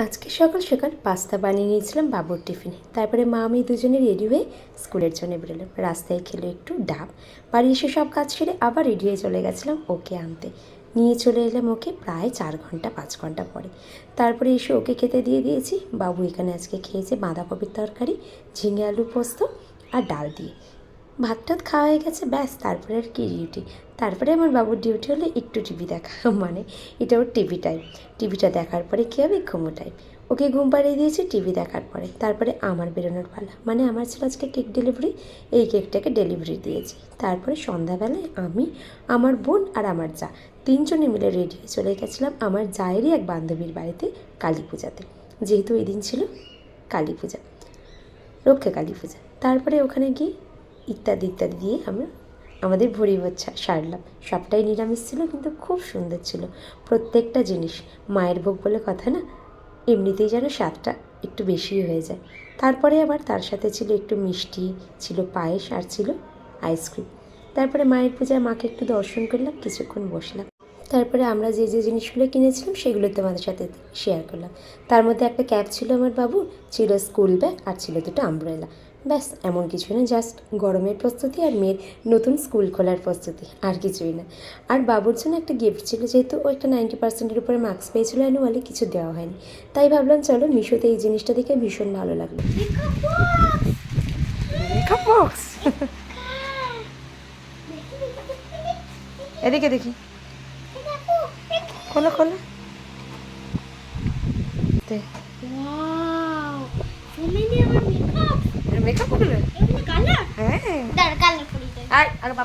আজকে সকাল সকাল পাস্তা বানিয়ে নিয়েছিলাম বাবুর টিফিনে। তারপরে মা আমি দুজনে রেডি হয়ে স্কুলের জন্য বেরোলাম। রাস্তায় খেলো একটু ডাব। বাড়ি এসে সব কাজ সেরে আবার রেডি হয়ে চলে গেছিলাম ওকে আনতে। নিয়ে চলে এলাম ওকে প্রায় 4-5 ঘন্টা পরে। তারপরে এসে ওকে খেতে দিয়ে দিয়েছি। বাবু এখানে আজকে খেয়েছে বাঁধাকপির তরকারি, ঝিঙে আলু পোস্ত আর ডাল দিয়ে। ভাত টাত খাওয়া হয়ে গেছে, ব্যাস তারপরে আর কি ডিউটি। তারপরে আমার বাবুর ডিউটি হলো একটু টিভি দেখা, মানে এটা ওর টিভি টাইম। টিভিটা দেখার পরে কী হবে, ঘুমো টাইম। ওকে ঘুম পাড়িয়ে দিয়েছি টিভি দেখার পরে। তারপরে আমার বেরোনোর পালা, মানে আমার ছিল আজকে কেক ডেলিভারি। এই কেকটাকে ডেলিভারি দিয়েছি। তারপরে সন্ধ্যাবেলায় আমি, আমার বোন আর আমার যা তিনজনে মিলে রেডি হয়ে চলে গেছিলাম আমার জায়েরই এক বান্ধবীর বাড়িতে কালী পূজাতে, যেহেতু ওই দিন ছিল কালী পূজা, রক্ষা কালী পূজা। তারপরে ওখানে গিয়ে ইত্যাদি ইত্যাদি দিয়ে আমরা আমাদের ভরি ভোজ সারলাম। সবটাই নিরামিষ ছিল, কিন্তু খুব সুন্দর ছিল প্রত্যেকটা জিনিস। মায়ের ভোগ বলে কথা না, এমনিতেই যেন স্বাদটা একটু বেশি হয়ে যায়। তারপরে আবার তার সাথে ছিল একটু মিষ্টি, ছিল পায়েস আর ছিল আইসক্রিম। তারপরে মায়ের পূজায় মাকে একটু দর্শন করলাম, কিছুক্ষণ বসলাম। তারপরে আমরা যে যে জিনিসগুলো কিনেছিলাম সেগুলো তোমাদের সাথে শেয়ার করলাম। তার মধ্যে একটা ক্যাপ ছিল আমার বাবুর, ছিল স্কুল ব্যাগ আর ছিল দুটো আমব্রেলা। ব্যাস এমন কিছু না, জাস্ট গরমের প্রস্তুতি আর মেয়ের নতুন স্কুল খোলার প্রস্তুতি, আর কিছুই না। আর বাবুর জন্য একটা গিফট ছিল, যেহেতু ও একটা 90%-এর উপরে মার্কস পেয়েছিল অ্যানুয়ালি, কিছু দেওয়া হয়নি। তাই ভাবলাম চলো মিশোতে এই জিনিসটা দেখে ভীষণ ভালো লাগলো। মেকআপ বক্স, এদিকে দেখি, খোলো খোলো।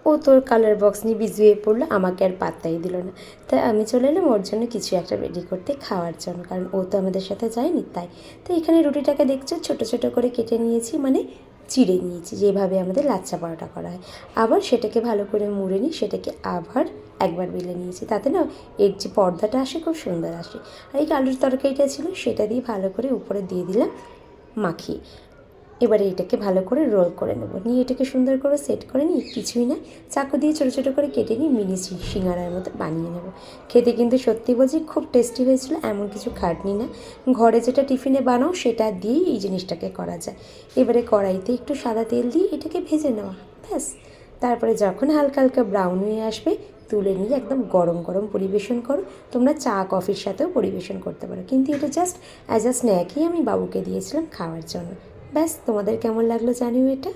ও তোর কালার বক্স নিয়ে বিজি হয়ে পড়লো, আমাকে আর পাত্তাই দিল না। তাই আমি চলে এলাম ওর জন্য কিছু একটা রেডি করতে খাওয়ার জন্য, কারণ ও তো আমাদের সাথে যায়নি। তাই এখানে রুটিটাকে দেখছো ছোট ছোট করে কেটে নিয়েছি, মানে চিড়ে নিয়েছি, যেভাবে আমাদের লাচ্ছা পরোটা করা হয়। আবার সেটাকে ভালো করে মুড়ে নিই, সেটাকে আবার একবার বেলে নিয়েছি। তাতে না এর যে পর্দাটা আসে খুব সুন্দর আসে। আর এই আলুর তরকারিটা ছিল, সেটা দিয়ে ভালো করে উপরে দিয়ে দিলাম মাখিয়ে। এবারে এটাকে ভালো করে রোল করে নেবো। নিয়ে এটাকে সুন্দর করে সেট করে নিই, কিছুই না চাকু দিয়ে ছোটো ছোটো করে কেটে নিই, মিনি সিঙ্গারার মতো বানিয়ে নেবো। খেতে কিন্তু সত্যি বলছি খুব টেস্টি হয়েছিল, এমন কিছু খাটনি না। ঘরে যেটা টিফিনে বানাও সেটা দিয়েই এই জিনিসটাকে করা যায়। এবারে কড়াইতে একটু সাদা তেল দিয়ে এটাকে ভেজে নেওয়া, ব্যাস। তারপরে যখন হালকা হালকা ব্রাউন হয়ে আসবে, তুলে নিয়ে একদম গরম গরম পরিবেশন করো। তোমরা চা কফির সাথেও পরিবেশন করতে পারো, কিন্তু এটা জাস্ট অ্যাজ আ স্ন্যাকই আমি বাবুকে দিয়েছিলাম খাওয়ার জন্য। ব্যাস, তোমাদের কেমন লাগলো জানিও এটা।